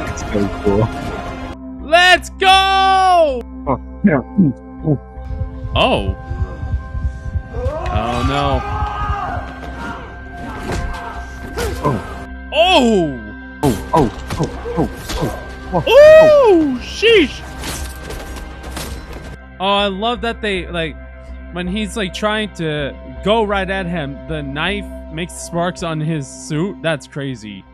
That's so cool. Let's go! Oh, yeah. Oh. Oh no. Oh, Oh! oh. Oh! Sheesh! Oh, I love that they, like, when he's, like, trying to go right at him, the knife makes sparks on his suit. That's crazy.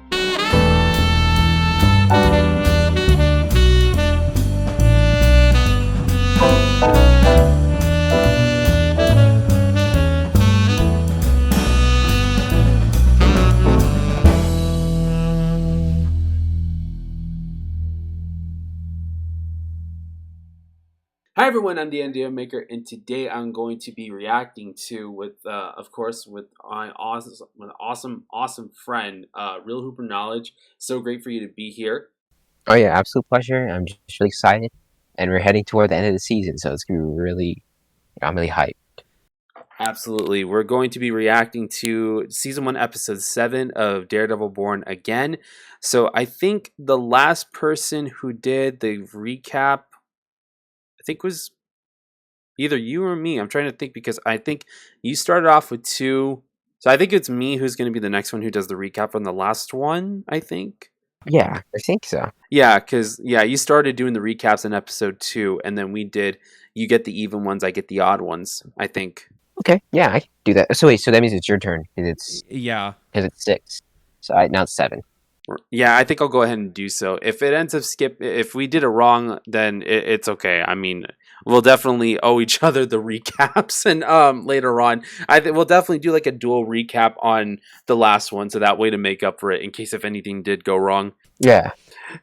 Hi everyone, I'm the NDM Maker, and today I'm going to be reacting to, of course, with my awesome friend, Real Hooper Knowledge. So great for you to be here. Oh yeah, absolute pleasure. I'm just really excited, and we're heading toward the end of the season, so it's gonna be really, I'm really hyped. Absolutely, we're going to be reacting to season 1, episode 7 of Daredevil: Born Again. So I think the last person who did the recap, I think, was either you or me. I'm trying to think because I think you started off with 2. So I think it's me who's going to be the next one who does the recap on the last one, I think. Yeah, I think so. Yeah, because, you started doing the recaps in episode 2, and then you get the even ones, I get the odd ones, I think. Okay, yeah, I can do that. So wait, so that means it's your turn, because Yeah. it's 6. So now it's 7. Yeah, I think I'll go ahead and do so. If it ends up if we did it wrong, then it's okay. I mean, we'll definitely owe each other the recaps, and later on, I think we'll definitely do like a dual recap on the last one, so that way to make up for it in case if anything did go wrong. Yeah.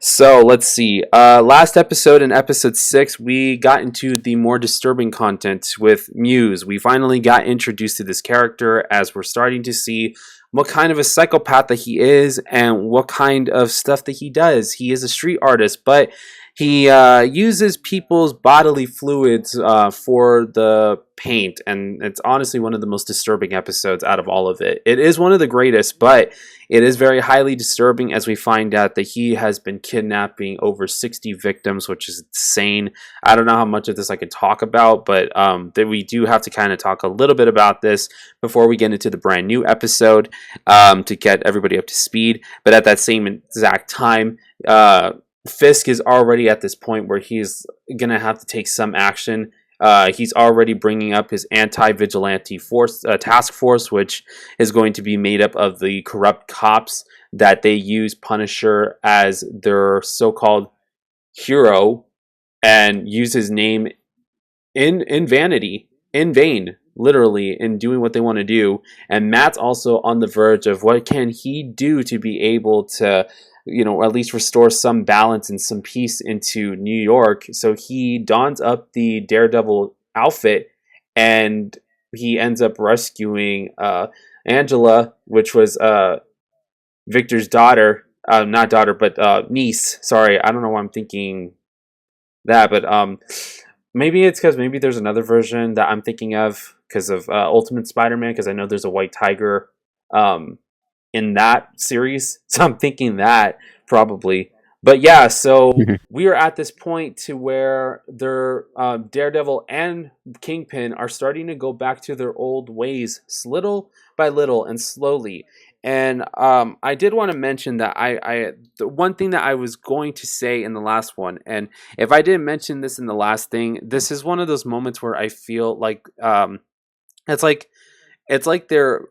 So let's see. Last episode, in episode 6, we got into the more disturbing content with Muse. We finally got introduced to this character as we're starting to see what kind of a psychopath that he is and what kind of stuff that he does. He is a street artist, but he uses people's bodily fluids for the paint, and it's honestly one of the most disturbing episodes out of all of it. It is one of the greatest, but it is very highly disturbing as we find out that he has been kidnapping over 60 victims, which is insane. I don't know how much of this I could talk about, but that we do have to kind of talk a little bit about this before we get into the brand new episode to get everybody up to speed. But at that same exact time, Fisk is already at this point where he's going to have to take some action. He's already bringing up his anti-vigilante task force, which is going to be made up of the corrupt cops that they use Punisher as their so-called hero and use his name in vanity, in vain, literally, in doing what they want to do. And Matt's also on the verge of what can he do to be able to, at least restore some balance and some peace into New York. So he dons up the Daredevil outfit and he ends up rescuing Angela, which was Victor's daughter, not daughter, but niece. Sorry, I don't know why I'm thinking that, but maybe it's because maybe there's another version that I'm thinking of because of Ultimate Spider-Man, because I know there's a white tiger in that series, so I'm thinking that probably. But yeah, so we are at this point to where their Daredevil and Kingpin are starting to go back to their old ways, little by little and slowly. And I did want to mention that the one thing that I was going to say in the last one, and if I didn't mention this in the last thing, this is one of those moments where I feel like it's like they're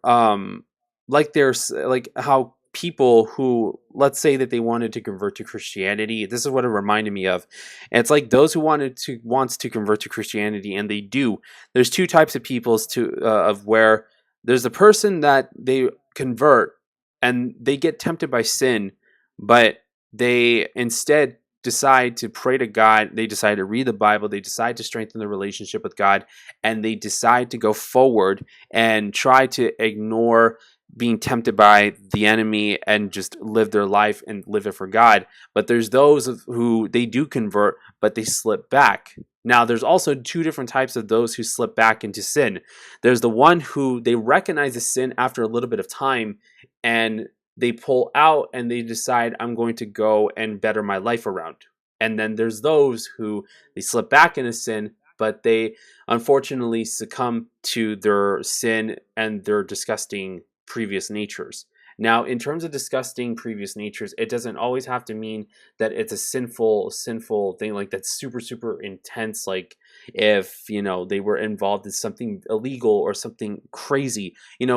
like how people who, let's say that they wanted to convert to Christianity, this is what it reminded me of. And it's like those who wants to convert to Christianity, and they do. There's two types of people of where there's the person that they convert and they get tempted by sin, but they instead decide to pray to God. They decide to read the Bible. They decide to strengthen their relationship with God, and they decide to go forward and try to ignore being tempted by the enemy and just live their life and live it for God. But there's those who they do convert, but they slip back. Now, there's also two different types of those who slip back into sin. There's the one who they recognize the sin after a little bit of time, and they pull out and they decide, I'm going to go and better my life around. And then there's those who they slip back into sin, but they unfortunately succumb to their sin and their disgusting previous natures. Now, in terms of disgusting previous natures, it doesn't always have to mean that it's a sinful thing like that's super intense. Like if they were involved in something illegal or something crazy.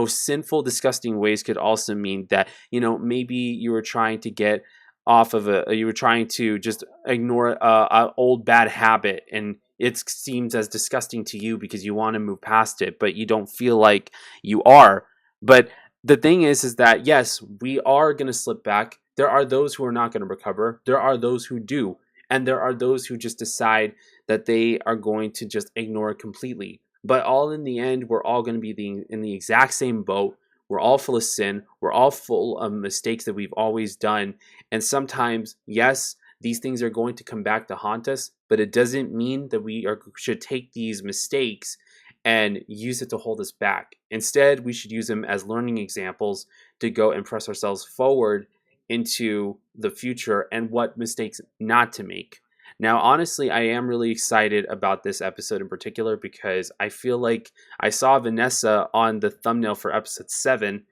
Sinful, disgusting ways could also mean that maybe you were trying to get off of you were trying to just ignore a old bad habit, and it seems as disgusting to you because you want to move past it, but you don't feel like you are. But the thing is that yes, we are going to slip back. There are those who are not going to recover. There are those who do. And there are those who just decide that they are going to just ignore it completely. But all in the end, we're all going to be in the exact same boat. We're all full of sin. We're all full of mistakes that we've always done. And sometimes, yes, these things are going to come back to haunt us, but it doesn't mean that should take these mistakes and use it to hold us back. Instead, we should use them as learning examples to go and press ourselves forward into the future and what mistakes not to make. Now, honestly, I am really excited about this episode in particular because I feel like I saw Vanessa on the thumbnail for episode 7,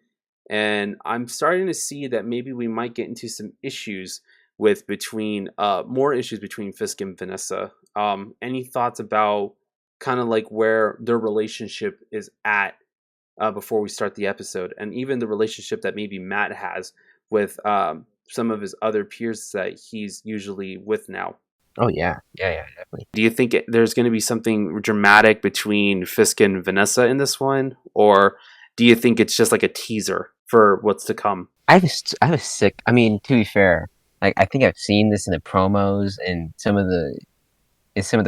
and I'm starting to see that maybe we might get into some issues with more issues between Fisk and Vanessa. Any thoughts about kind of like where their relationship is at before we start the episode, and even the relationship that maybe Matt has with some of his other peers that he's usually with now? Oh yeah, definitely. Do you think there's going to be something dramatic between Fisk and Vanessa in this one, or do you think it's just like a teaser for what's to come? I was sick. I mean, to be fair, like I think I've seen this in the promos and some of the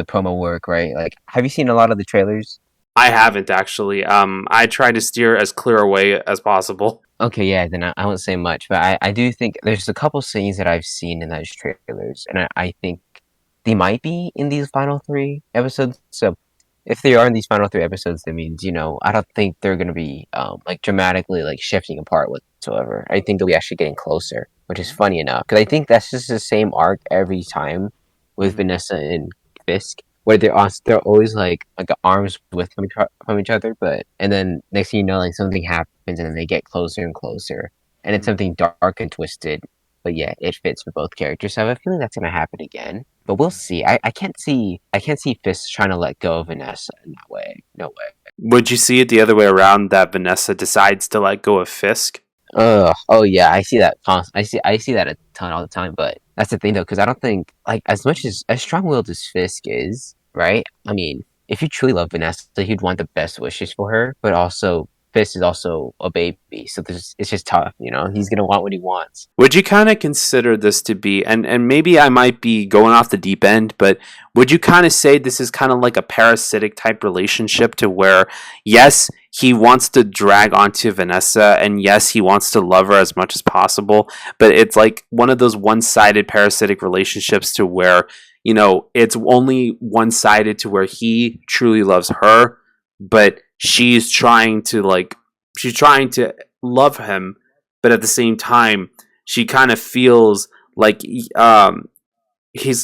promo work, right? Like, have you seen a lot of the trailers? I haven't actually. I try to steer as clear away as possible. Okay, yeah, then I won't say much, but I do think there's a couple scenes that I've seen in those trailers, and I think they might be in these final 3 episodes. So if they are in these final 3 episodes, that means, I don't think they're gonna be like dramatically like shifting apart whatsoever. I think they'll be actually getting closer, which is funny enough because I think that's just the same arc every time with Mhm. Vanessa and Fisk, where they're always like arms width from each other, but and then next thing you know, like something happens and then they get closer and closer, and it's Mhm. something dark and twisted. But yeah, it fits for both characters. So I have a feeling that's gonna happen again. But we'll see. I can't see Fisk trying to let go of Vanessa in that way. No way. Would you see it the other way around that Vanessa decides to let go of Fisk? Oh yeah, I see that. I see that a ton all the time. But that's the thing though, because I don't think like as much as strong-willed as Fisk is, right? I mean, if you truly love Vanessa, he'd want the best wishes for her. But also, Fisk is also a baby, so it's just tough. He's gonna want what he wants. Would you kind of consider this to be, and maybe I might be going off the deep end, but would you kind of say this is kind of like a parasitic type relationship to where, yes, he wants to drag onto Vanessa, and yes, he wants to love her as much as possible, but it's like one of those one sided parasitic relationships to where, it's only one sided to where he truly loves her, but she's trying to love him, but at the same time, she kind of feels like he's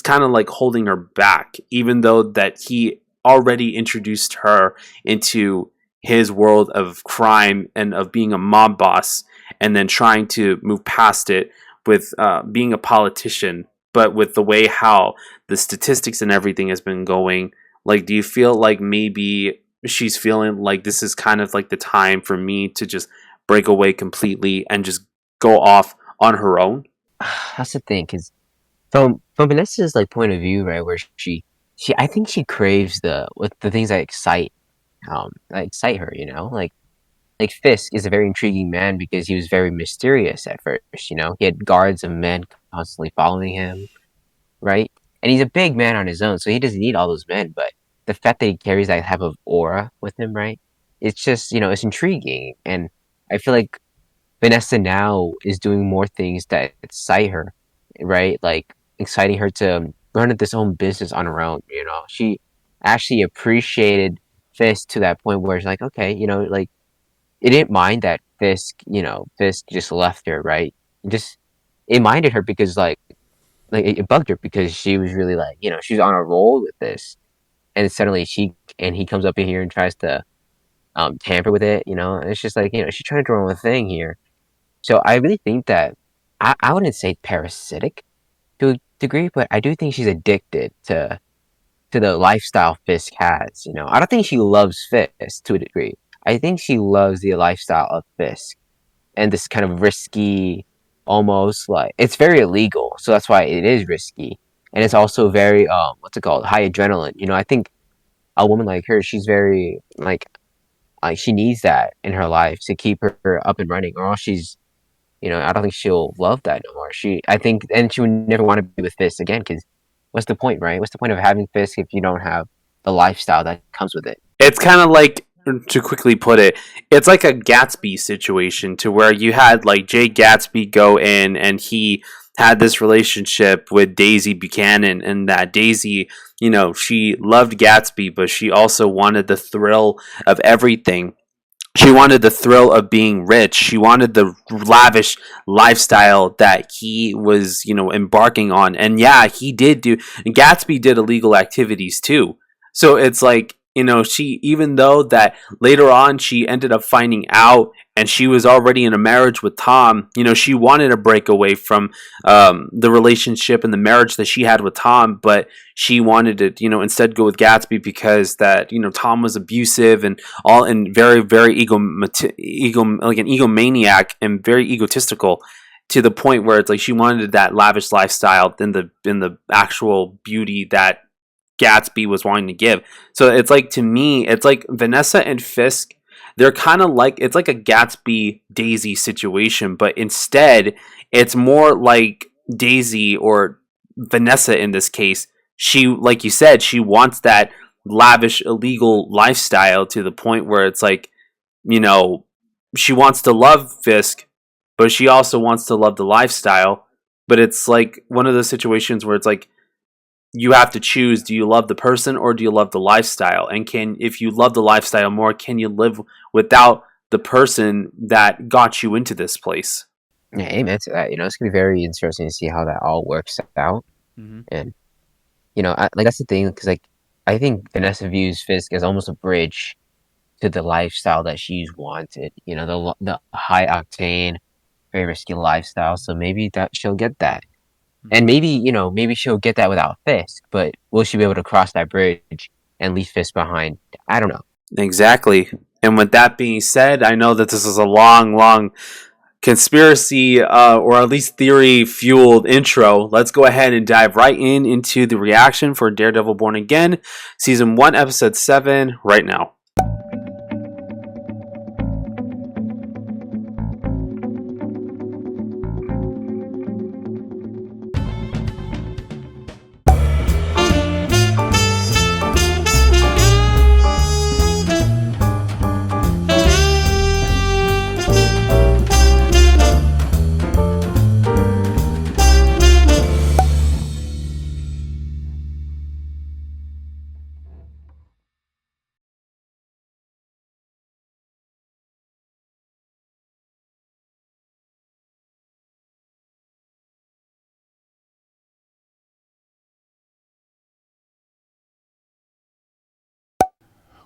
kind of like holding her back, even though that he already introduced her into his world of crime and of being a mob boss, and then trying to move past it with being a politician. But with the way how the statistics and everything has been going, like, do you feel like maybe she's feeling like this is kind of like the time for me to just break away completely and just go off on her own? That's the thing, because from Vanessa's like point of view, right, where she I think she craves the things that excite her. Like Fisk is a very intriguing man because he was very mysterious at first. He had guards of men constantly following him, right? And he's a big man on his own, so he doesn't need all those men. But the fact that he carries that type of aura with him, right? It's just it's intriguing, and I feel like Vanessa now is doing more things that excite her, right? Like exciting her to run this own business on her own. She actually appreciated Fisk to that point where it's like, okay, like it didn't mind that Fisk just left her, right? Just it minded her because it bugged her because she was really like, she was on a roll with this, and suddenly he comes up in here and tries to tamper with it, and it's just like, she's trying to do her own thing here. So I really think that I wouldn't say parasitic to a degree, but I do think she's addicted to the lifestyle Fisk has. I don't think she loves Fisk to a degree. I think she loves the lifestyle of Fisk and this kind of risky, almost like it's very illegal, so that's why it is risky, and it's also very what's it called, high adrenaline. I think a woman like her, she's very like she needs that in her life to keep her up and running, or else I don't think she'll love that no more. I think, and she would never want to be with Fisk again, because what's the point, right? What's the point of having Fisk if you don't have the lifestyle that comes with it? It's kind of like, to quickly put it, it's like a Gatsby situation, to where you had like Jay Gatsby go in and he had this relationship with Daisy Buchanan, and that Daisy, she loved Gatsby, but she also wanted the thrill of everything. She wanted the thrill of being rich. She wanted the lavish lifestyle that he was, embarking on. And yeah, Gatsby did illegal activities too. So it's like, even though that later on she ended up finding out and she was already in a marriage with Tom, she wanted to break away from the relationship and the marriage that she had with Tom, but she wanted to, instead go with Gatsby because that, Tom was abusive and all, and very, very like an egomaniac and very egotistical, to the point where it's like she wanted that lavish lifestyle in the actual beauty that Gatsby was wanting to give. So it's like, to me, it's like Vanessa and Fisk, they're kind of like, it's like a Gatsby Daisy situation, but instead it's more like Daisy, or Vanessa in this case, she, like you said, she wants that lavish illegal lifestyle to the point where it's like, she wants to love Fisk, but she also wants to love the lifestyle. But it's like one of those situations where it's like, you have to choose, do you love the person or do you love the lifestyle? And if you love the lifestyle more, can you live without the person that got you into this place? Yeah, amen to that. It's gonna be very interesting to see how that all works out. Mm-hmm. And that's the thing, because I think Vanessa views Fisk as almost a bridge to the lifestyle that she's wanted. The high octane, very risky lifestyle. So maybe that she'll get that. And maybe she'll get that without Fisk, but will she be able to cross that bridge and leave Fisk behind? I don't know. Exactly. And with that being said, I know that this is a long, long conspiracy, or at least theory fueled intro. Let's go ahead and dive right into the reaction for Daredevil Born Again, season 1, episode 7, right now.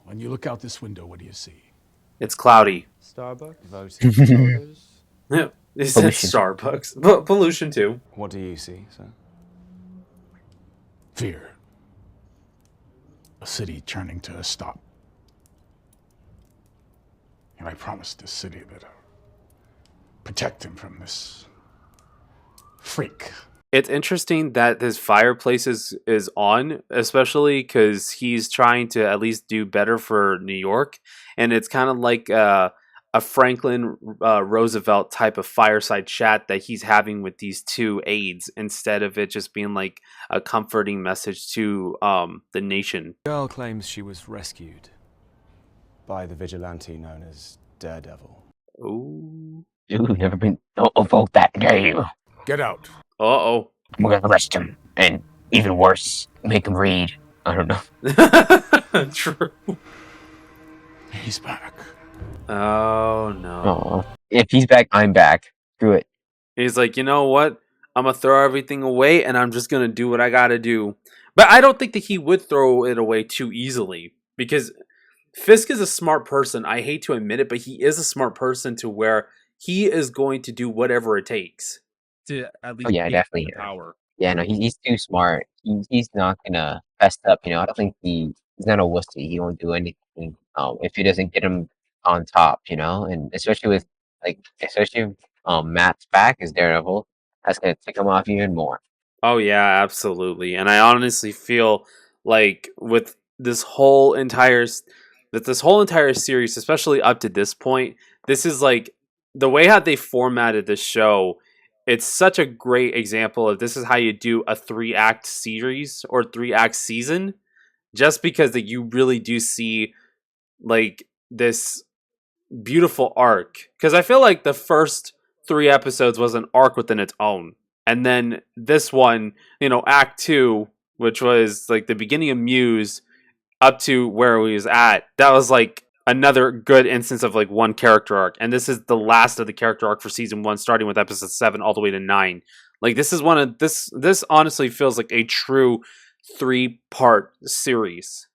When you look out this window, what do you see? It's cloudy. Starbucks? Voting voters? Yeah, it said Pollution. Starbucks. But pollution too. What do you see, sir? Fear. A city turning to a stop. And I promised this city that I'll protect him from this freak. It's interesting that his fireplace is on, especially because he's trying to at least do better for New York. And it's kind of like a Franklin Roosevelt type of fireside chat that he's having with these two aides, instead of it just being like a comforting message to the nation. The girl claims she was rescued by the vigilante known as Daredevil. Ooh. You've never been. Don't evoke that name. Get out. Uh-oh. We're gonna arrest him, and even worse, make him read. I don't know. True. He's back. Oh no. Oh, if he's back, I'm back. Screw it. He's like, you know what? I'm gonna throw everything away, and I'm just gonna do what I gotta do. But I don't think that he would throw it away too easily because Fisk is a smart person. I hate to admit it, but he is a smart person to where he is going to do whatever it takes. To at Oh least yeah, gain definitely. the power. Yeah, no, he's too smart. He's not gonna fess up. I don't think he's not a wussy. He won't do anything. If he doesn't get him on top. And especially with especially if, Matt's back as Daredevil, that's gonna tick him off even more. Oh yeah, absolutely. And I honestly feel like with this whole entire series, especially up to this point, this is like the way how they formatted this show. It's such a great example of this is how you do a 3-act series or 3-act season, just because that you really do see like this beautiful arc. Because I feel like the first 3 episodes was an arc within its own, and then this one, Act Two, which was like the beginning of Muse up to where we was at, that was like another good instance of like one character arc, and this is the last of the character arc for season 1, starting with episode 7 all the way to 9. Like this is one of this honestly feels like a true 3-part series,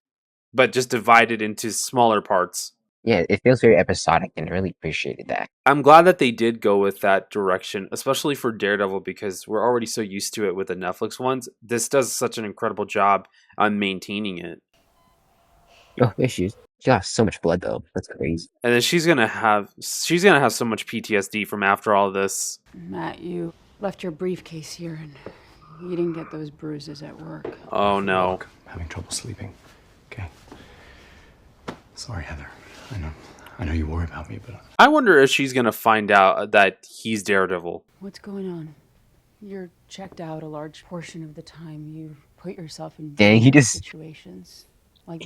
but just divided into smaller parts. Yeah, it feels very episodic, and I really appreciated that. I'm glad that they did go with that direction, especially for Daredevil, because we're already so used to it with the Netflix ones. This does such an incredible job on maintaining it. Oh, issues. She lost so much blood though. That's crazy. And then she's gonna have so much PTSD from after all this. Matt, you left your briefcase here and you didn't get those bruises at work. Oh no. Look, I'm having trouble sleeping. Okay. Sorry, Heather. I know you worry about me, but I wonder if she's gonna find out that he's Daredevil. What's going on? You're checked out a large portion of the time. You put yourself in Dang, he just situations like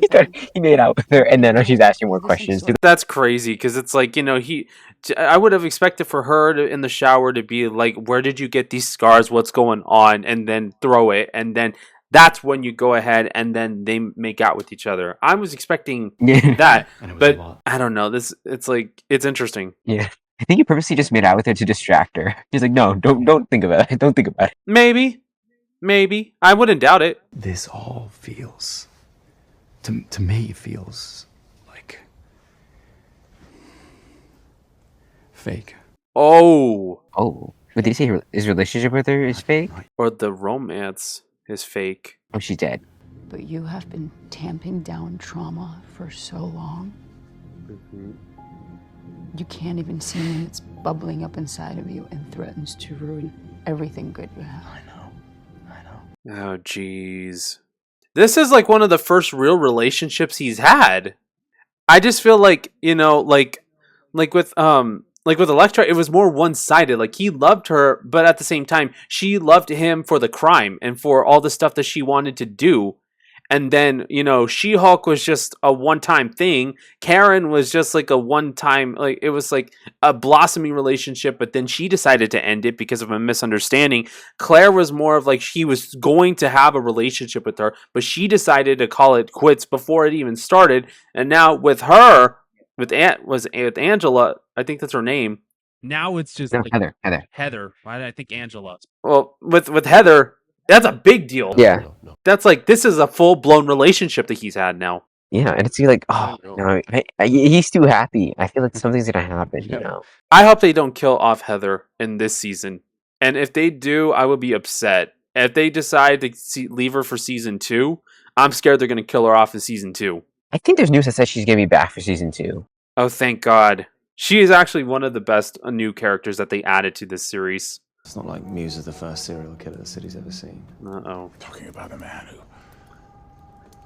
he made out with her, and then she's asking more questions. That's crazy because it's like I would have expected for her to in the shower to be like, "Where did you get these scars? What's going on?" And then throw it, and then that's when you go ahead and then they make out with each other. I was expecting that, but I don't know. It's interesting. Yeah, I think he purposely just made out with her to distract her. He's like, "No, don't think about it. Don't think about it." Maybe I wouldn't doubt it. this all feels, to me, feels like fake. Oh, But did he say his relationship with her is fake? or the romance is fake. Oh, she's dead. But you have been tamping down trauma for so long. You can't even see when it's bubbling up inside of you and threatens to ruin everything good you have. I know. Oh, jeez. This is like one of the first real relationships he's had. I just feel like, like with Elektra, it was more one-sided. Like he loved her, but at the same time, she loved him for the crime and for all the stuff that she wanted to do. And then, She-Hulk was just a one-time thing. Karen was just like a one-time, like it was like a blossoming relationship, but then she decided to end it because of a misunderstanding. Claire was more of like she was going to have a relationship with her, but she decided to call it quits before it even started. And now with her, with Angela, I think that's her name. Now it's just No, like Heather. Heather. Why did I think Angela? Well, with Heather, that's a big deal. Yeah. That's like, this is a full-blown relationship that he's had now. Yeah, and it's like, oh no, he's too happy. I feel like something's gonna happen. I hope they don't kill off Heather in this season. And if they do, I would be upset. If they decide to leave her for season 2, I'm scared they're going to kill her off in season 2. I think there's news that says she's gonna be back for season 2. Oh, thank God. She is actually one of the best new characters that they added to this series. It's not like Muse is the first serial killer the city's ever seen. Uh-oh. We're talking about a man who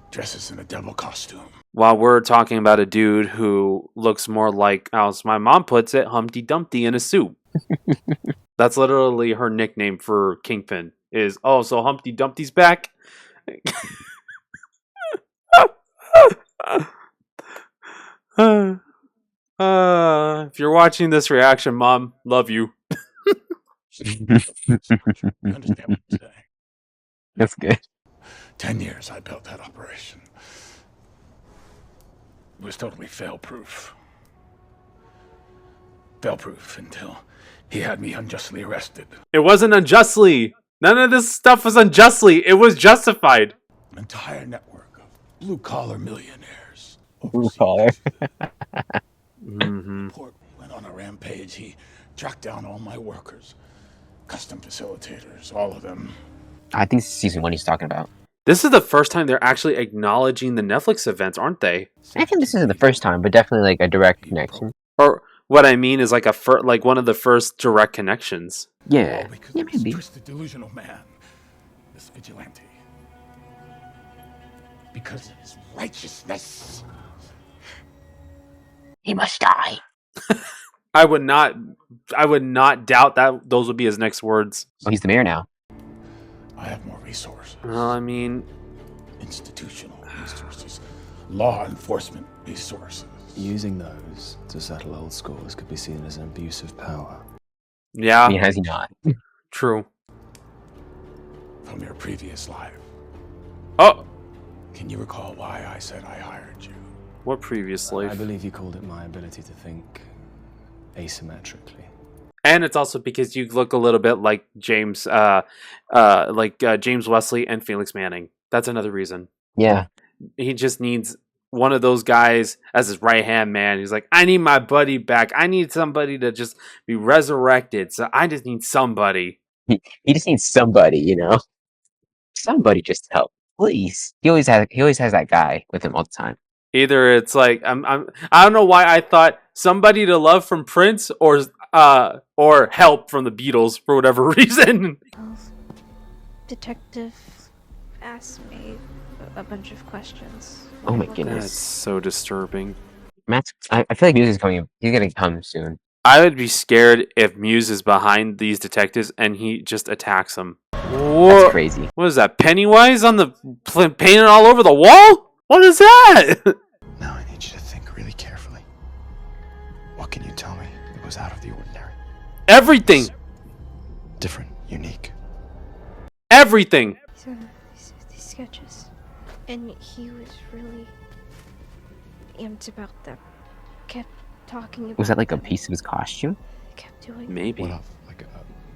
dresses in a devil costume. While we're talking about a dude who looks more like, as my mom puts it, Humpty Dumpty in a suit. That's literally her nickname for Kingpin. Is, oh, so Humpty Dumpty's back? If you're watching this reaction, Mom, love you. You understand what I'm saying? That's good. 10 years I built that operation. It was totally fail-proof. fail-proof until he had me unjustly arrested. It wasn't unjustly. None of this stuff was unjustly. It was justified. An entire network of blue-collar millionaires. Blue collar. Mm-hmm. Port went on a rampage. He tracked down all my workers, custom facilitators, all of them. I think it's season 1 he's talking about. This is the first time they're actually acknowledging the Netflix events, aren't they? I think this isn't the first time, but definitely like a direct connection. Or what I mean is like like one of the first direct connections. Yeah, All because yeah, of this maybe. twisted, delusional man, this vigilante. Because of his righteousness. He must die. I would not doubt that those would be his next words. Well, he's the mayor now. I have more resources. Well, I mean, Institutional resources. Law enforcement resources. Using those to settle old scores could be seen as an abuse of power. yeah, I mean, has he not? true. From your previous life. Oh, Can you recall why I said I hired you? what previous life? I believe you called it my ability to think asymmetrically. And it's also because you look a little bit like James Wesley and Felix Manning. That's another reason. Yeah. He just needs one of those guys as his right hand man. He's like, I need my buddy back. I need somebody to just be resurrected. So I just need somebody. He just needs somebody, you know? Somebody just to help. Please. He always has that guy with him all the time. Either it's like I don't know why I thought somebody to love from Prince or help from the Beatles for whatever reason. Detective asked me a bunch of questions. Oh my That's goodness. so disturbing. I feel like Muse is coming. He's gonna come soon. I would be scared if Muse is behind these detectives and he just attacks them. That's What? crazy. What is that? Pennywise on the painted all over the wall? What is that? Now I need you to think really carefully. What can you tell me that was out of the ordinary? Everything. Different, unique. Everything. These are these sketches. And he was really amped about them. Kept talking about Was that like a them. piece of his costume? Kept doing Maybe. What of? Like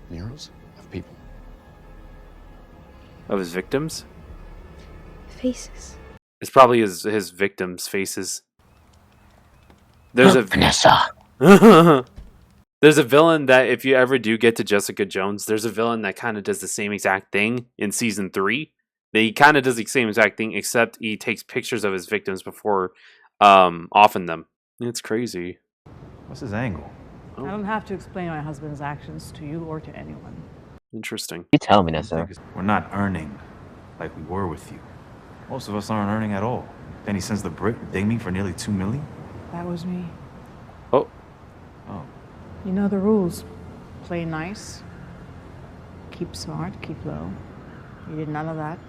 murals of people? Of his victims? faces. It's probably his victims' faces. There's a Vanessa. There's a villain that if you ever do get to Jessica Jones, there's a villain that kind of does the same exact thing in season 3. He kind of does the same exact thing, except he takes pictures of his victims before offing them. It's crazy. What's his angle? Oh. I don't have to explain my husband's actions to you or to anyone. Interesting. You tell Vanessa. We're not earning like we were with you. Most of us aren't earning at all. Then he sends the brick dig me for nearly $2 million. That was me. Oh, Oh, You know the rules. Play nice. Keep smart, keep low. You did none of that.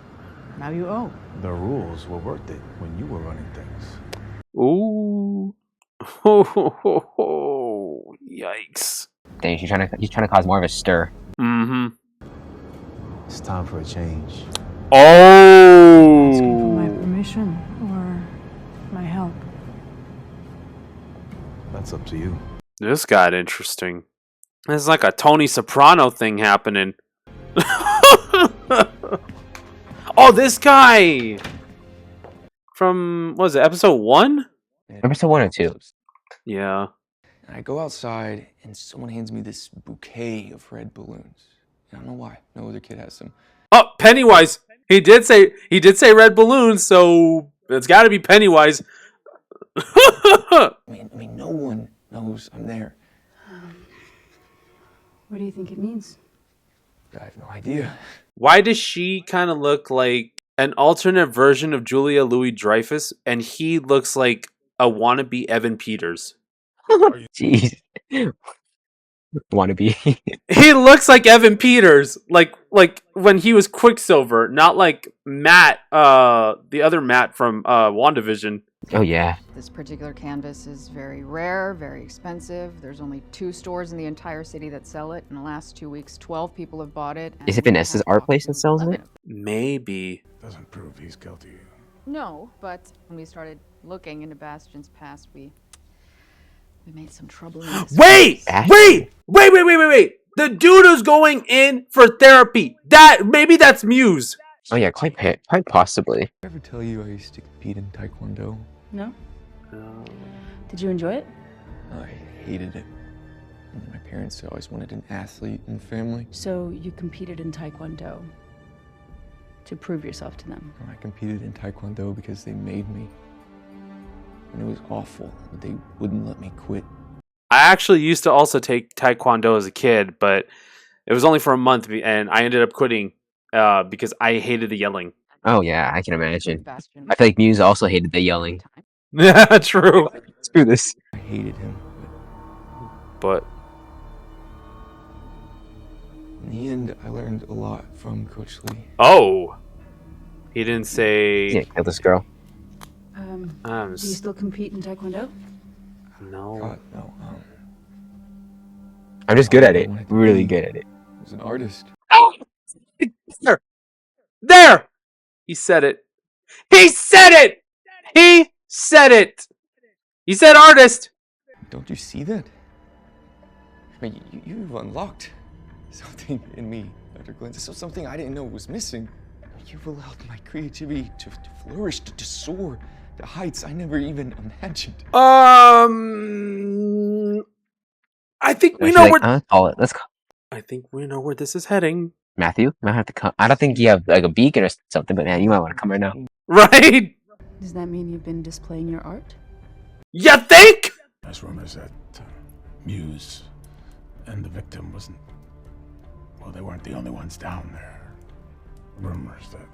Now you owe. the rules were worth it when you were running things. ooh, oh, yikes. Dang, he's trying to cause more of a stir. Mm-hmm. It's time for a change. Asking for my Oh, permission or my help. That's up to you. this got interesting. It's like a Tony Soprano thing happening. Oh, this guy from what was it, episode 1? Episode 1 or 2. Yeah. And I go outside, and someone hands me this bouquet of red balloons. And I don't know why. No other kid has them. Oh, Pennywise. He did say red balloons, so it's got to be Pennywise. I mean, no one knows I'm there. What do you think it means? I have no idea. Why does she kind of look like an alternate version of Julia Louis-Dreyfus, and he looks like a wannabe Evan Peters? Jeez. Wannabe. He looks like Evan Peters, like when he was Quicksilver, not like Matt, the other Matt from WandaVision. Oh yeah. This particular canvas is very rare, very expensive. There's only 2 stores in the entire city that sell it. In the last 2 weeks, 12 people have bought it. Is it and we Vanessa's have art place that sells 11 it? Maybe. Doesn't prove he's guilty. No, but when we started looking into Bastion's past, we We made some trouble. In this Wait! place. Wait! The dude who's going in for therapy. Maybe that's Muse. Oh yeah, quite possibly. Did I ever tell you I used to compete in Taekwondo? No? Did you enjoy it? I hated it. My parents always wanted an athlete in the family. So you competed in Taekwondo to prove yourself to them? I competed in Taekwondo because they made me. And it was awful. They wouldn't let me quit. I actually used to also take Taekwondo as a kid, but it was only for a month, and I ended up quitting because I hated the yelling. Oh yeah, I can imagine. I feel like Muse also hated the yelling. Yeah, true. Screw this. I hated him. But In the end, I learned a lot from Coach Lee. oh, he didn't say. Yeah, kill this girl. Do you still compete in Taekwondo? No. God, no. I'm just good at it. I wanted to Really be- good at it. I was an artist. Oh! There! He said it. He said it! He said it! He said artist! Don't you see that? I mean, you've unlocked something in me, Dr. Glenn. So something I didn't know was missing. You've allowed my creativity to flourish, to soar to heights I never even imagined. I think we She's know like, where. call it. Let's call I think we know where this is heading. Matthew. You might have to come. I don't think you have like a beacon or something, but man, you might want to come right now. Right? Does that mean you've been displaying your art? You think? There's rumors that Muse and the victim wasn't. Well, they weren't the only ones down there. Rumors that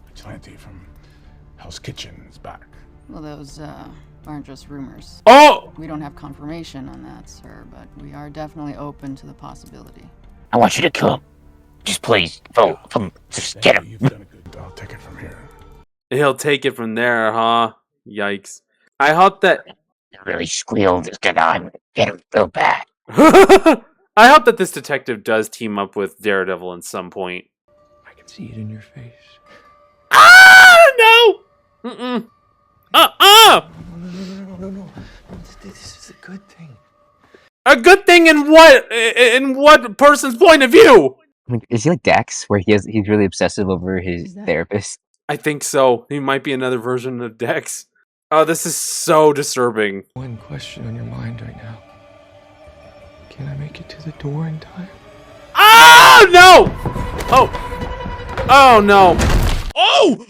Vigilante from Hell's Kitchen is back. Well, those aren't just rumors. Oh! We don't have confirmation on that, sir, but we are definitely open to the possibility. I want you to kill him. Just please, just get him. You've done a good. I'll take it from here. He'll take it from there, huh? Yikes. I hope that. Really squealed. Just get on. Get him real bad. I hope that this detective does team up with Daredevil at some point. I can see it in your face. Ah! No! Mm-mm. No. This is a good thing. A good thing in what? In what person's point of view? I mean, is he like Dex, where he's really obsessive over his therapist? I think so. He might be another version of Dex. Oh, this is so disturbing. One question on your mind right now. Can I make it to the door in time? Oh, no! Oh, no. Oh!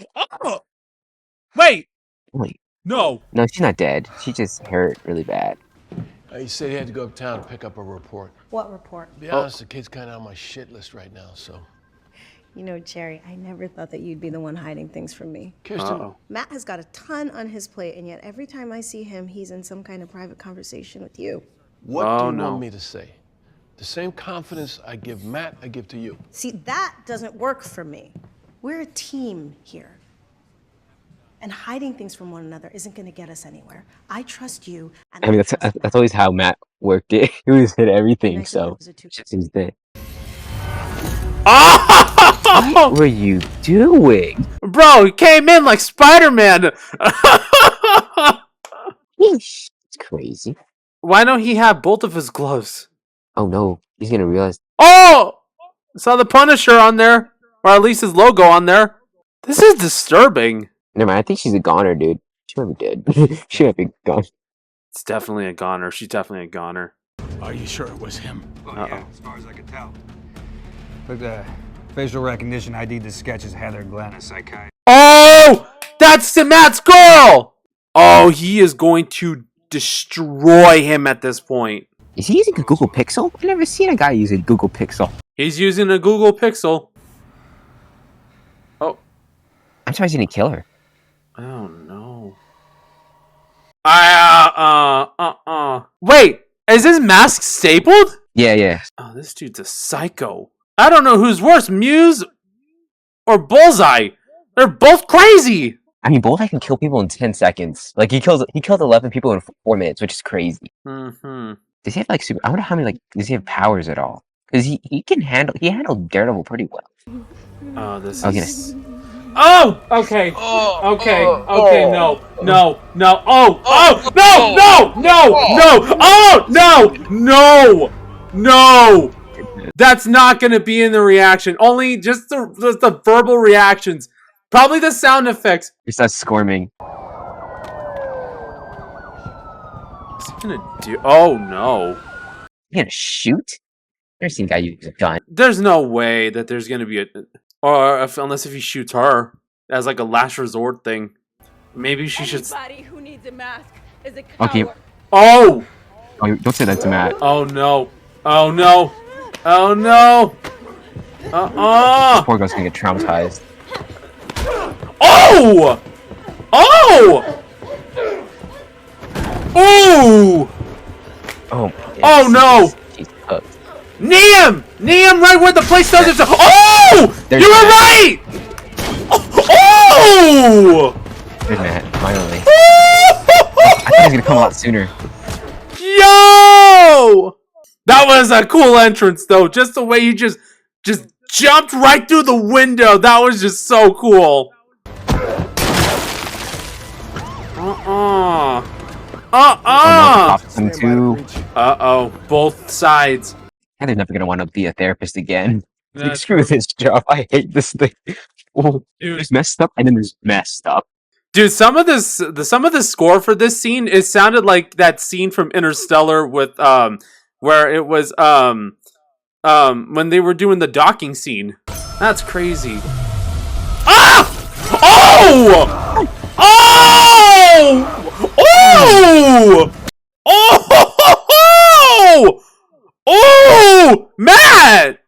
Wait! Wait. No. No, she's not dead. She just hurt really bad. He said he had to go uptown to pick up a report. What report? To be honest, the kid's kind of on my shit list right now, so. You know, Jerry, I never thought that you'd be the one hiding things from me. Kirsten. Matt has got a ton on his plate, and yet every time I see him, he's in some kind of private conversation with you. What do you want me to say? The same confidence I give Matt, I give to you. See, that doesn't work for me. We're a team here. And hiding things from one another isn't going to get us anywhere. I trust you. And I mean, that's always how Matt worked it. He always hid everything, so he's dead. Oh! What were you doing? Bro, he came in like Spider-Man. It's crazy. Why don't he have both of his gloves? Oh no, he's gonna realize. Oh! I saw the Punisher on there. Or at least his logo on there. This is disturbing. Never mind, I think she's a goner, dude. She might be dead. She might be gone. It's definitely a goner. She's definitely a goner. Are you sure it was him? Yeah, as far as I could tell. But facial recognition ID'd the sketches Heather Glenn, a psychiatrist. Oh! That's Matt's girl! Oh, he is going to destroy him at this point. Is he using a Google Pixel? I've never seen a guy use a Google Pixel. He's using a Google Pixel. Oh. I'm surprised he didn't kill her. Oh no. Wait, is his mask stapled? Yeah. Oh, this dude's a psycho. I don't know who's worse, Muse or Bullseye. They're both crazy. I mean, Bullseye can kill people in 10 seconds. Like, he killed 11 people in 4 minutes, which is crazy. Mm-hmm. Does he have, like, I wonder how many, does he have powers at all? Because he handled Daredevil pretty well. Oh, this I was is... Oh, okay. Okay, okay, no, no, no, no, oh, no! No! That's not gonna be in the reaction. Only just the verbal reactions. Probably the sound effects. He starts squirming. What's he gonna do? Oh, no. You gonna shoot? Never seen a guy use a gun. There's no way that there's gonna be a... unless if he shoots her. As like a last resort thing. Maybe she should... Anybody who needs a mask is a Okay. coward. Oh! Oh, don't say that to Matt. Oh, no. Oh, no. Oh, no. Poor girl's gonna get traumatized. Oh! Oh! Ooh! Oh. Oh, no! He's hooked. Niam! Niam, right where the place does itself. Oh! There's You were Matt. right! Oh! There's Matt, finally. I thought he was gonna come a lot sooner. Yo! That was a cool entrance, though. Just the way you just jumped right through the window. That was just so cool. Uh-oh. Both sides. And they're never gonna want to be a therapist again. Like, That's screw this job. I hate this thing. Oh, Dude. there's messed up and then there's messed up. Dude, some of the score for this scene, it sounded like that scene from Interstellar with where it was when they were doing the docking scene. That's crazy. Ah! Oh! Oh! Oh! Oh! Oh! Matt!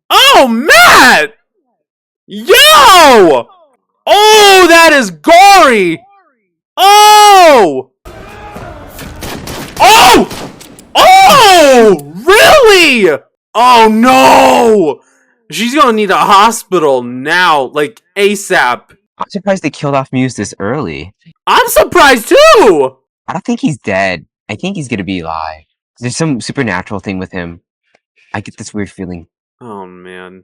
Oh, Matt! Yo! Oh, that is gory! Oh! Oh! Oh! Really? Oh no! She's gonna need a hospital now, like ASAP. I'm surprised they killed off Muse this early. I'm surprised too! I don't think he's dead. I think he's gonna be alive. There's some supernatural thing with him. I get this weird feeling. Oh man.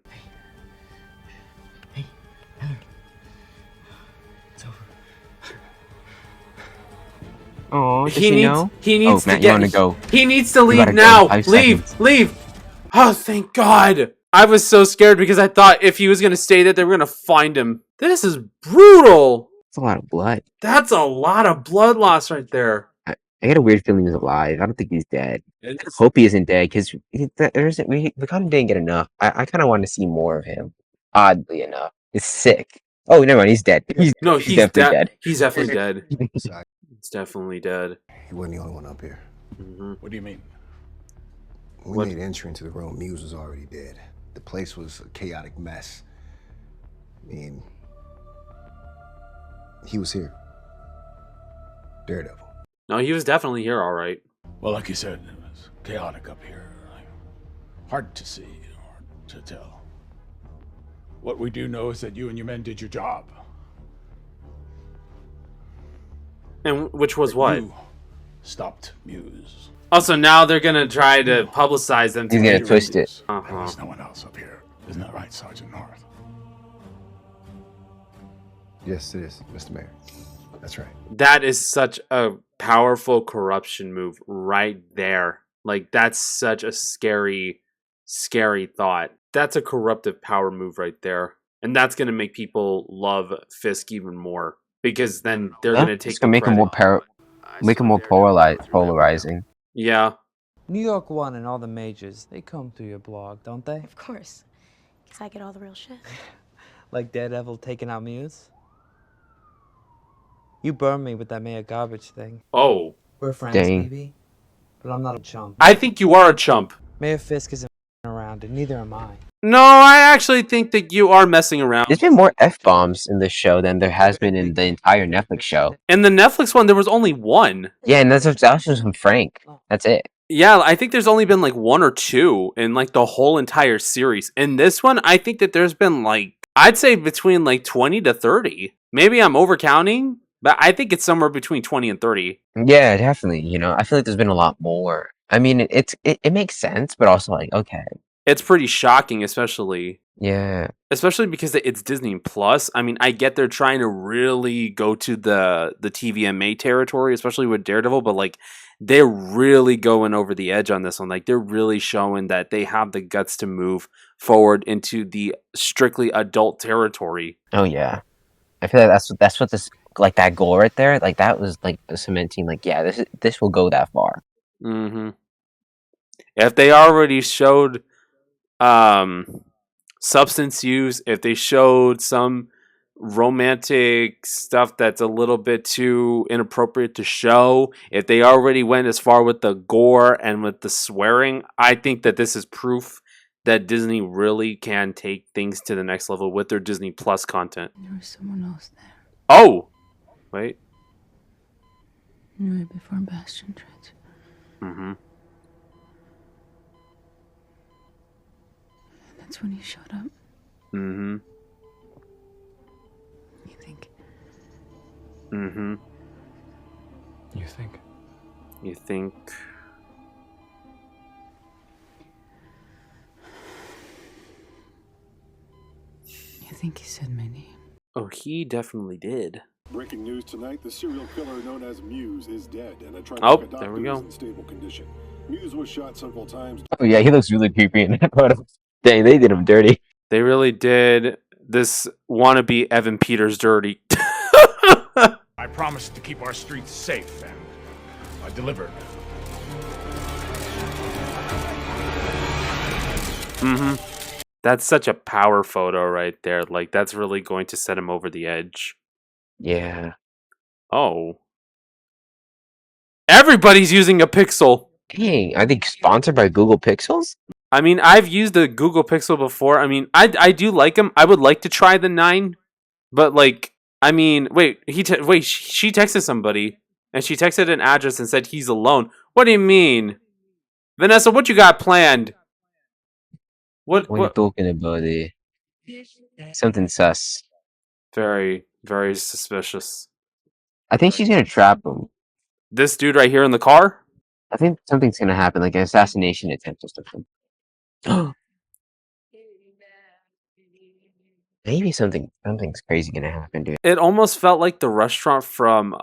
Oh, He needs know? he needs Matt, to you get wanna go. He needs to We leave gotta go. now. 5 Leave, seconds. leave. Oh, thank God. I was so scared because I thought if he was gonna stay there, they were gonna find him. This is brutal. It's a lot of blood. That's a lot of blood loss right there. I get a weird feeling he's alive. I don't think he's dead. I hope he isn't dead because we kind of didn't get enough. I kind of want to see more of him. Oddly enough, it's sick. Oh, never mind. He's dead. He's definitely dead. He's definitely dead. He's definitely dead. He wasn't the only one up here. What do you mean? When we made entry into the room, Muse was already dead. The place was a chaotic mess. I mean, he was here. Daredevil. No, he was definitely here, all right. Well, like you said, it was chaotic up here. Like, hard to see, hard to tell. What we do know is that you and your men did your job. And which was what? You stopped Muse. Also, now they're gonna try to publicize them. He's gonna twist it. There's no one else up here. Isn't that right, Sergeant North? Yes, it is, Mr. Mayor. That's right. That is such a powerful corruption move right there. Like, that's such a scary, scary thought. That's a corruptive power move right there. And that's going to make people love Fisk even more. Because then they're going to take It's gonna make him more polarizing. Yeah. New York One and all the majors, they come through your blog, don't they? Of course. Because I get all the real shit. Like Daredevil taking out Muse? You burned me with that Mayor garbage thing. Oh. We're friends, Dang. baby. But I'm not a chump. I think you are a chump. Mayor Fisk isn't around, and neither am I. No, I actually think that you are messing around. There's been more F-bombs in this show than there has been in the entire Netflix show. In the Netflix one, there was only one. Yeah, and that was just from Frank. That's it. Yeah, I think there's only been like 1 or 2 in like the whole entire series. In this one, I think that there's been like, I'd say between like 20 to 30. Maybe I'm overcounting, but I think it's somewhere between 20 and 30. Yeah, definitely. You know, I feel like there's been a lot more. I mean, it makes sense, but also like, okay. it's pretty shocking, especially Yeah. especially because it's Disney Plus. I mean, I get they're trying to really go to the TVMA territory, especially with Daredevil, but like they're really going over the edge on this one. Like they're really showing that they have the guts to move forward into the strictly adult territory. Oh yeah. I feel like that's what this like that goal right there. Like that was like the cementing. Like yeah, this will go that far. Mm-hmm. If they already showed substance use, if they showed some romantic stuff that's a little bit too inappropriate to show, if they already went as far with the gore and with the swearing, I think that this is proof that Disney really can take things to the next level with their Disney Plus content. There was someone else there. Oh! Wait. Right before Bastion tried to. Mm-hmm. That's when he showed up. Mm-hmm. You think? Mm-hmm. You think? You think... You think he said my name? Oh, he definitely did. Breaking news tonight, the serial killer known as Muse is dead, and a Oh, Tribeca there we doctor is go. in stable condition. Muse was shot several times. Oh yeah, he looks really creepy in that photo. Dang, they did him dirty. They really did this wannabe Evan Peters dirty. I promised to keep our streets safe, and I delivered. Mm-hmm. That's such a power photo right there. Like, that's really going to set him over the edge. Yeah. Oh. Everybody's using a Pixel. Dang, are they sponsored by Google Pixels? I mean, I've used a Google Pixel before. I mean, I do like them. I would like to try the 9, but like, I mean, wait, she texted somebody, and she texted an address and said he's alone. What do you mean? Vanessa, what you got planned? What are you talking about? Something sus. Very, very suspicious. I think she's gonna trap him. This dude right here in the car? I think something's gonna happen, like an assassination attempt or something. Maybe something's crazy gonna happen, dude. It almost felt like the restaurant from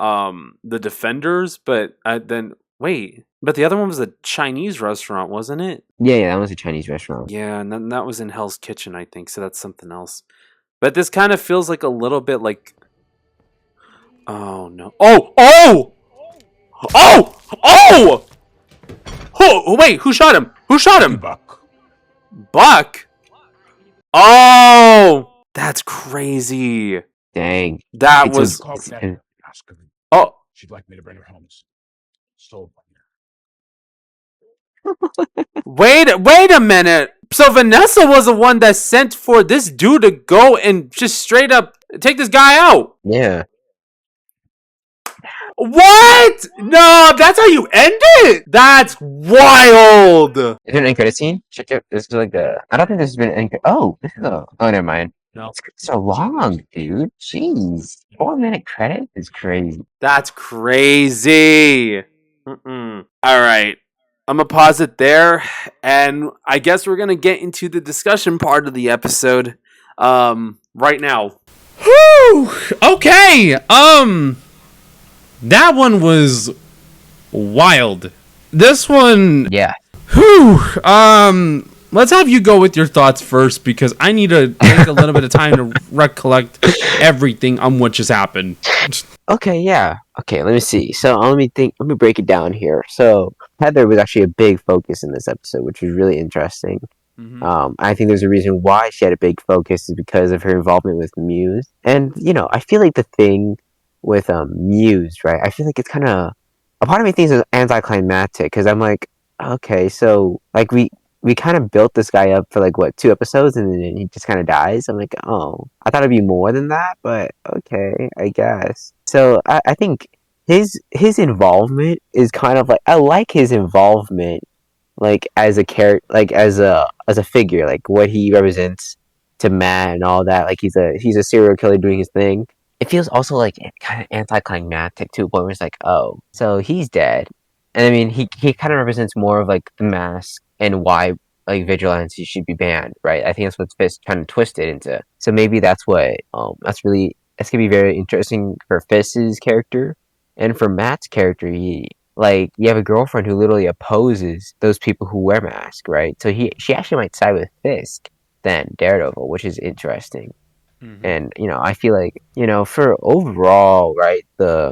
the Defenders, but then wait, but the other one was a Chinese restaurant, wasn't it? Yeah, that was a Chinese restaurant. Yeah, and then that was in Hell's Kitchen, I think. So that's something else. But this kind of feels like a little bit like. Oh no! Oh! Oh! Oh! Oh! Oh! Wait! Who shot him? Who shot him? Buck. Buck? Oh! That's crazy. Dang. That was. Oh. She'd like me to bring her home. So. Wait a minute. So Vanessa was the one that sent for this dude to go and just straight up take this guy out. Yeah. What? No, that's how you end it? That's wild. Is it an end credit scene? Check it. This is like the. I don't think this has been an end. Oh, this is a. Oh, never mind. No. It's so long, dude. Jeez. 4-minute credit is crazy. That's crazy. All right. I'm going to pause it there. And I guess we're going to get into the discussion part of the episode right now. Whew. Okay. That one was wild. This one. Yeah. Whew. Let's have you go with your thoughts first because I need to take a little bit of time to recollect everything on what just happened. Okay, yeah. Okay, let me see. So let me break it down here. So Heather was actually a big focus in this episode, which was really interesting. Mm-hmm. I think there's a reason why she had a big focus is because of her involvement with Muse. And, I feel like the thing with Muse, right? I feel like it's kind of a part of me thinks it's anticlimactic because I'm like, okay, so like we kind of built this guy up for like what 2 episodes and then he just kind of dies. I'm like, oh, I thought it'd be more than that, but okay, I guess. So I think his involvement is kind of like I like his involvement, like as a character, like as a figure, like what he represents to Matt and all that. Like he's a serial killer doing his thing. It feels also like kind of anticlimactic to a point where it's like, oh, so he's dead. And I mean, he kind of represents more of like the mask and why like vigilantes should be banned, right? I think that's what Fisk trying to twist it into. So maybe that's what that's gonna be very interesting for Fisk's character, and for Matt's character. You have a girlfriend who literally opposes those people who wear masks, right? So she actually might side with Fisk than Daredevil, which is interesting. And I feel like for overall, right, I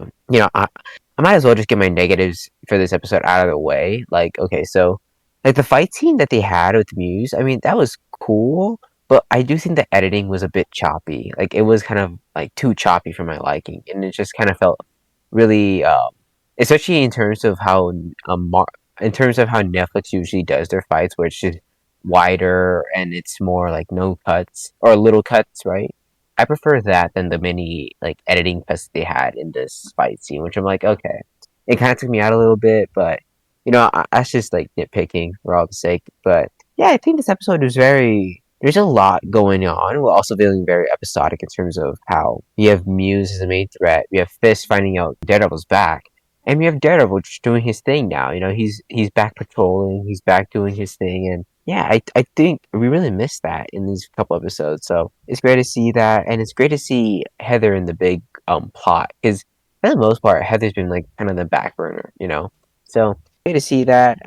might as well just get my negatives for this episode out of the way. Like, okay, so like the fight scene that they had with Muse, I mean, that was cool, but I do think the editing was a bit choppy. Like, it was kind of like too choppy for my liking, and it just kind of felt really, especially in terms of how Netflix usually does their fights, where it's just wider and it's more like no cuts or little cuts, right? I prefer that than the mini like editing fest they had in this fight scene, which I'm like, okay, it kind of took me out a little bit, but that's just like nitpicking for all the sake. But yeah, I think this episode was there's a lot going on, while also feeling very episodic in terms of how you have Muse as the main threat, we have Fist finding out Daredevil's back, and we have Daredevil just doing his thing now. He's back patrolling, he's back doing his thing, and yeah, I think we really missed that in these couple episodes. So it's great to see that, and it's great to see Heather in the big plot, because for the most part, Heather's been like kind of the back burner. So great to see that.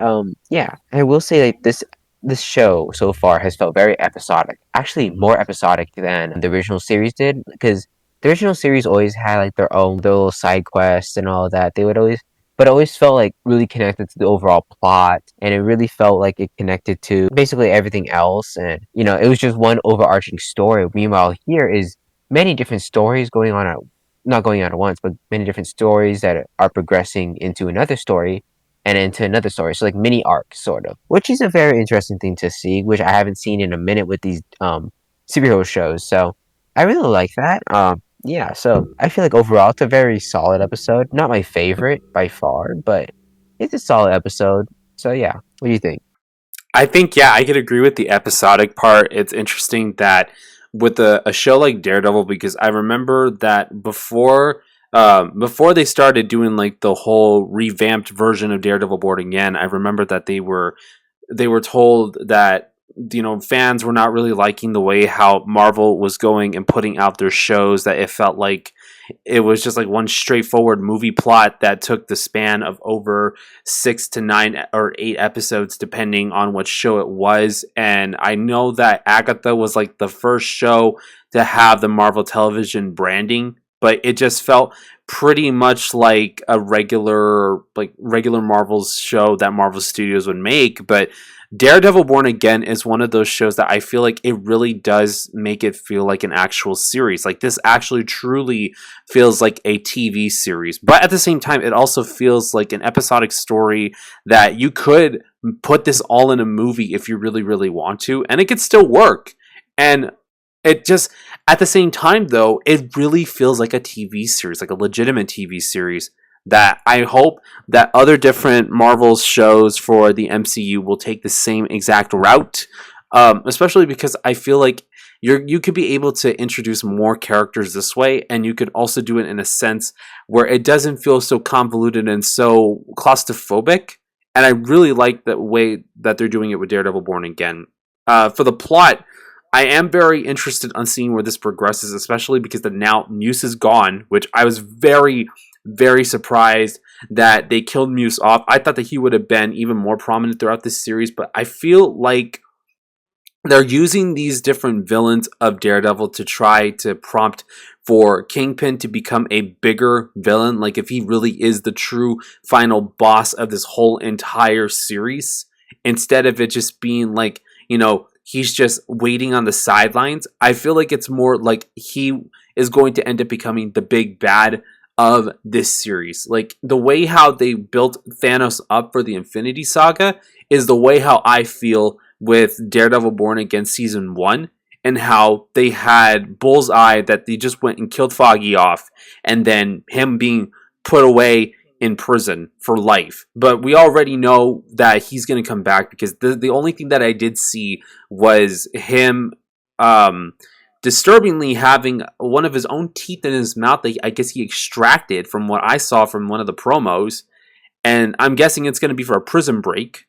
Yeah, I will say like this show so far has felt very episodic. Actually, more episodic than the original series did, because the original series always had like their own little side quests and all that. But it always felt like really connected to the overall plot, and it really felt like it connected to basically everything else, and it was just one overarching story. Meanwhile, here is many different stories going on not going on at once, but many different stories that are progressing into another story and into another story. So like mini arcs, sort of, which is a very interesting thing to see, which I haven't seen in a minute with these superhero shows. So I really like that. Yeah, so I feel like overall it's a very solid episode. Not my favorite by far, but it's a solid episode. So yeah, what do you think? I think, yeah, I could agree with the episodic part. It's interesting that with a show like Daredevil, because I remember that before they started doing like the whole revamped version of Daredevil Born Again, I remember that they were told that fans were not really liking the way how Marvel was going and putting out their shows, that it felt like it was just like one straightforward movie plot that took the span of over 6 to 9 or 8 episodes depending on what show it was. And I know that Agatha was like the first show to have the Marvel Television branding, but it just felt pretty much like a regular Marvel's show that Marvel Studios would make. But Daredevil Born Again is one of those shows that I feel like it really does make it feel like an actual series. Like, this actually truly feels like a TV series. But at the same time, it also feels like an episodic story that you could put this all in a movie if you really, really want to, and it could still work. And it just, at the same time, though, it really feels like a TV series, like a legitimate TV series, that I hope that other different Marvel shows for the MCU will take the same exact route, especially because I feel like you could be able to introduce more characters this way, and you could also do it in a sense where it doesn't feel so convoluted and so claustrophobic. And I really like the way that they're doing it with Daredevil Born Again. For the plot, I am very interested on seeing where this progresses, especially because now Muse is gone, which I was very, very surprised that they killed Muse off. I thought that he would have been even more prominent throughout this series, but I feel like they're using these different villains of Daredevil to try to prompt for Kingpin to become a bigger villain, like if he really is the true final boss of this whole entire series, instead of it just being like, he's just waiting on the sidelines. I feel like it's more like he is going to end up becoming the big bad of this series. Like, the way how they built Thanos up for the Infinity Saga is the way how I feel with Daredevil Born Again Season 1, and how they had Bullseye that they just went and killed Foggy off, and then him being put away in prison for life. But we already know that he's going to come back, because the only thing that I did see was him disturbingly having one of his own teeth in his mouth that I guess he extracted, from what I saw from one of the promos. And I'm guessing it's going to be for a prison break.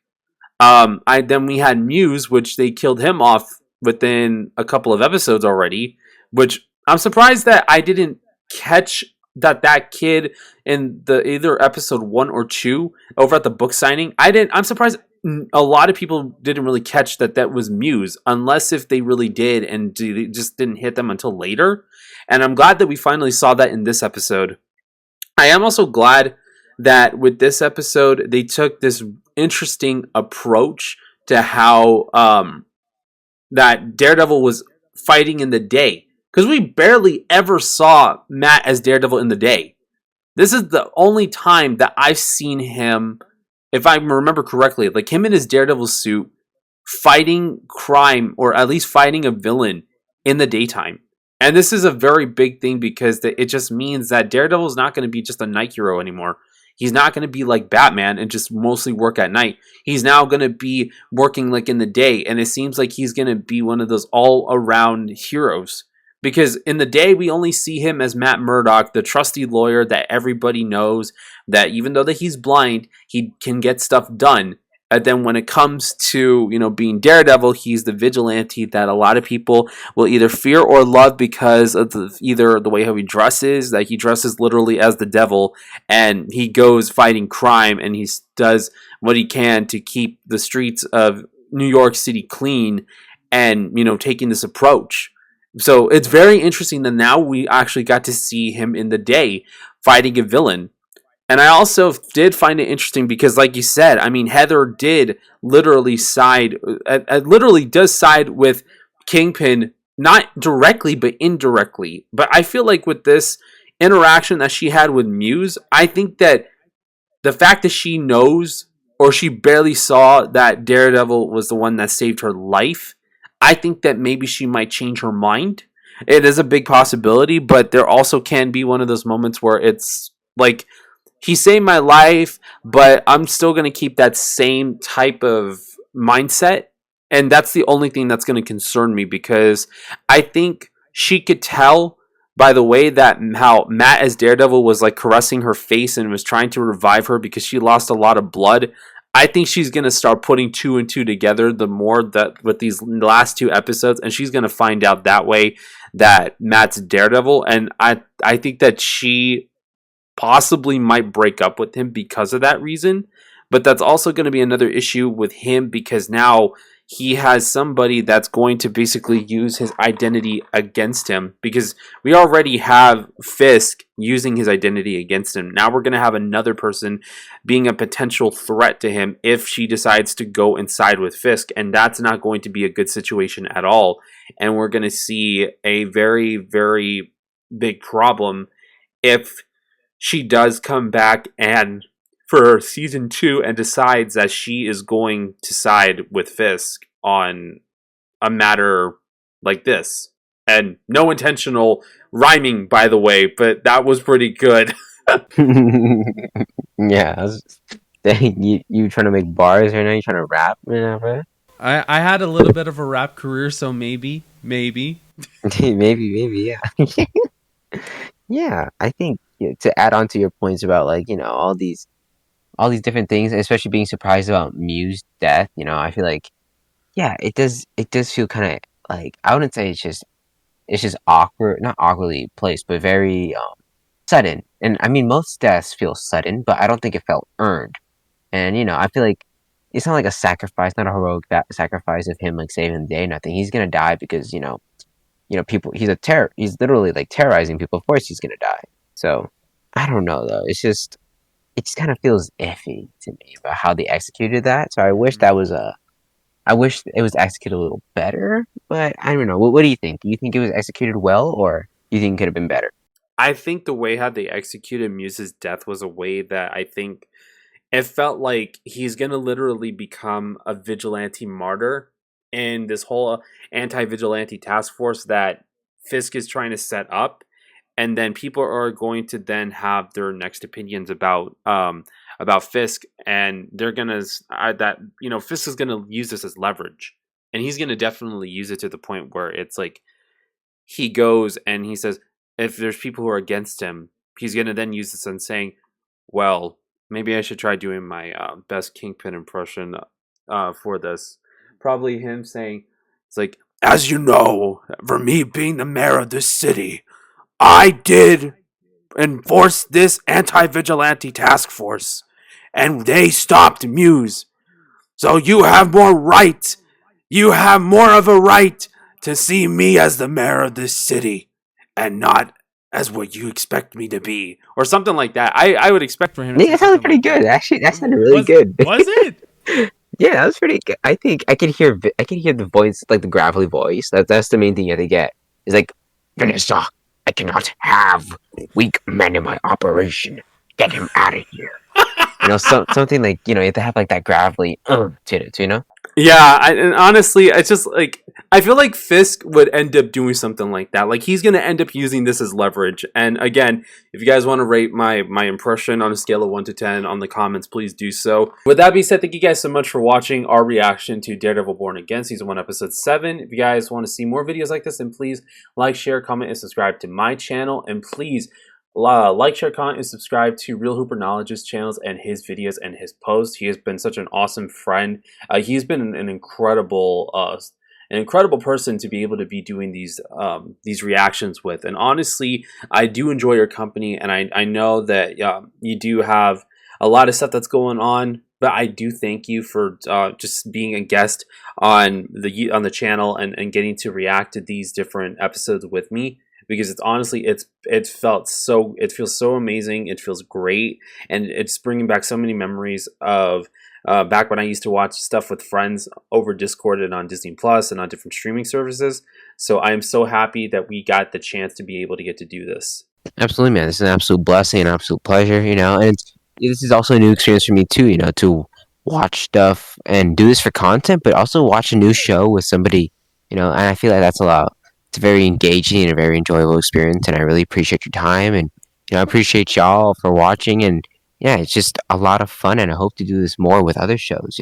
Then we had Muse, which they killed him off within a couple of episodes already, which I'm surprised that I didn't catch that kid in the either episode 1 or 2 over at the book signing. I'm surprised a lot of people didn't really catch that was Muse, unless if they really did and they just didn't hit them until later. And I'm glad that we finally saw that in this episode. I am also glad that with this episode they took this interesting approach to how that Daredevil was fighting in the day, because we barely ever saw Matt as Daredevil in the day. This is the only time that I've seen him, if I remember correctly, like him in his Daredevil suit fighting crime, or at least fighting a villain in the daytime. And this is a very big thing because it just means that Daredevil is not going to be just a night hero anymore. He's not going to be like Batman and just mostly work at night. He's now going to be working like in the day. And it seems like he's going to be one of those all-around heroes. Because in the day, we only see him as Matt Murdock, the trusty lawyer that everybody knows, that even though that he's blind, he can get stuff done. And then when it comes to, being Daredevil, he's the vigilante that a lot of people will either fear or love because of either the way how he dresses, that he dresses literally as the devil, and he goes fighting crime, and he does what he can to keep the streets of New York City clean, and, taking this approach. So it's very interesting that now we actually got to see him in the day fighting a villain. And I also did find it interesting because, like you said, I mean, Heather did literally literally does side with Kingpin, not directly, but indirectly. But I feel like with this interaction that she had with Muse, I think that the fact that she knows, or she barely saw, that Daredevil was the one that saved her life, I think that maybe she might change her mind. It is a big possibility, but there also can be one of those moments where it's like, he saved my life, but I'm still going to keep that same type of mindset. And that's the only thing that's going to concern me, because I think she could tell by the way that how Matt as Daredevil was like caressing her face and was trying to revive her because she lost a lot of blood. I think she's going to start putting 2 and 2 together the more that with these last 2 episodes, and she's going to find out that way that Matt's Daredevil. And I think that she possibly might break up with him because of that reason. But that's also going to be another issue with him, because now he has somebody that's going to basically use his identity against him, because we already have Fisk using his identity against him. Now we're going to have another person being a potential threat to him if she decides to go inside with Fisk, and that's not going to be a good situation at all. And we're going to see a very, very big problem if she does come back and for season 2 and decides that she is going to side with Fisk on a matter like this. And no intentional rhyming, by the way, but that was pretty good. Yeah, dang, you trying to make bars right now? You trying to rap? Bro? I had a little bit of a rap career, so maybe. maybe, yeah. Yeah, I think to add on to your points about like all these different things, especially being surprised about Mew's death. I feel like it does feel kind of like, I wouldn't say it's just awkward, not awkwardly placed, but very sudden. And I mean, most deaths feel sudden, but I don't think it felt earned. And I feel like it's not like a sacrifice, not a heroic sacrifice of him like saving the day. Nothing. He's gonna die because people. He's literally like terrorizing people. Of course, he's gonna die. So I don't know though. It just kind of feels iffy to me about how they executed that. So I wish I wish it was executed a little better. But I don't know. What do you think? Do you think it was executed well, or do you think it could have been better? I think the way how they executed Muse's death was a way that I think it felt like he's going to literally become a vigilante martyr in this whole anti-vigilante task force that Fisk is trying to set up. And then people are going to then have their next opinions about Fisk, and they're gonna Fisk is gonna use this as leverage, and he's gonna definitely use it to the point where it's like he goes and he says if there's people who are against him, he's gonna then use this and saying, well, maybe I should try doing my best Kingpin impression. for this. Probably him saying, it's like, as you know, for me being the mayor of this city, I did enforce this anti-vigilante task force, and they stopped Muse. So you have more right. You have more of a right to see me as the mayor of this city, and not as what you expect me to be, or something like that. I would expect For him Yeah, that sounded pretty good. Actually, that sounded really good. Was it? Yeah, that was pretty good. I think I could hear the voice, like the gravelly voice. That's the main thing you have to get. It's like, Vanessa, I cannot have weak men in my operation. Get him out of here. Something like, you have to have like that gravelly to it, Yeah, and honestly, it's just like I feel like Fisk would end up doing something like that. Like he's gonna end up using this as leverage. And again, if you guys want to rate my impression on a scale of 1 to 10 on the comments, please do so. With that being said, thank you guys so much for watching our reaction to Daredevil Born Again Season 1 Episode 7. If you guys want to see more videos like this, then please like, share, comment, and subscribe to my channel. And please like, share, comment, and subscribe to Real Hooper Knowledge's channels and his videos and his posts. He has been such an awesome friend. He's been an incredible person to be able to be doing these reactions with. And honestly, I do enjoy your company, and I know that you do have a lot of stuff that's going on. But I do thank you for just being a guest on the channel and getting to react to these different episodes with me. Because it's honestly, it feels so amazing. It feels great, and it's bringing back so many memories of back when I used to watch stuff with friends over Discord and on Disney Plus and on different streaming services. So I am so happy that we got the chance to be able to get to do this. Absolutely, man. This is an absolute blessing, an absolute pleasure, and this is also a new experience for me too, to watch stuff and do this for content, but also watch a new show with somebody, and I feel like that's a lot. It's a very engaging and a very enjoyable experience, and I really appreciate your time, and I appreciate y'all for watching, and yeah, it's just a lot of fun, and I hope to do this more with other shows,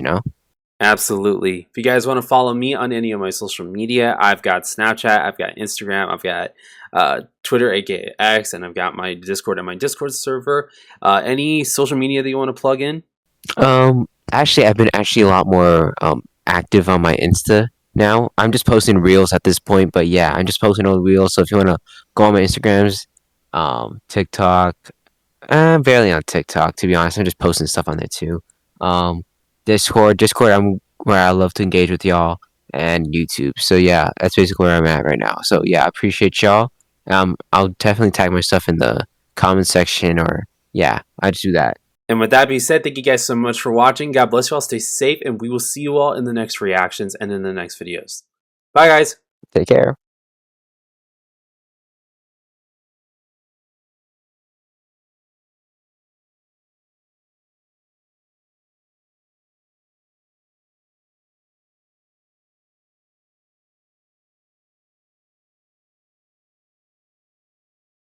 Absolutely. If you guys want to follow me on any of my social media, I've got Snapchat, I've got Instagram, I've got Twitter, aka X, and I've got my Discord and my Discord server. Any social media that you want to plug in? Actually, I've been a lot more active on my Insta now. I'm just posting reels at this point, but yeah, I'm just posting old reels. So if you want to go on my Instagrams, TikTok, I'm barely on TikTok, to be honest. I'm just posting stuff on there too. Discord, I'm where I love to engage with y'all, and YouTube. So yeah, that's basically where I'm at right now. So yeah, I appreciate y'all. I'll definitely tag my stuff in the comment section, or yeah, I just do that. And with that being said, thank you guys so much for watching. God bless you all. Stay safe, and we will see you all in the next reactions and in the next videos. Bye, guys. Take care.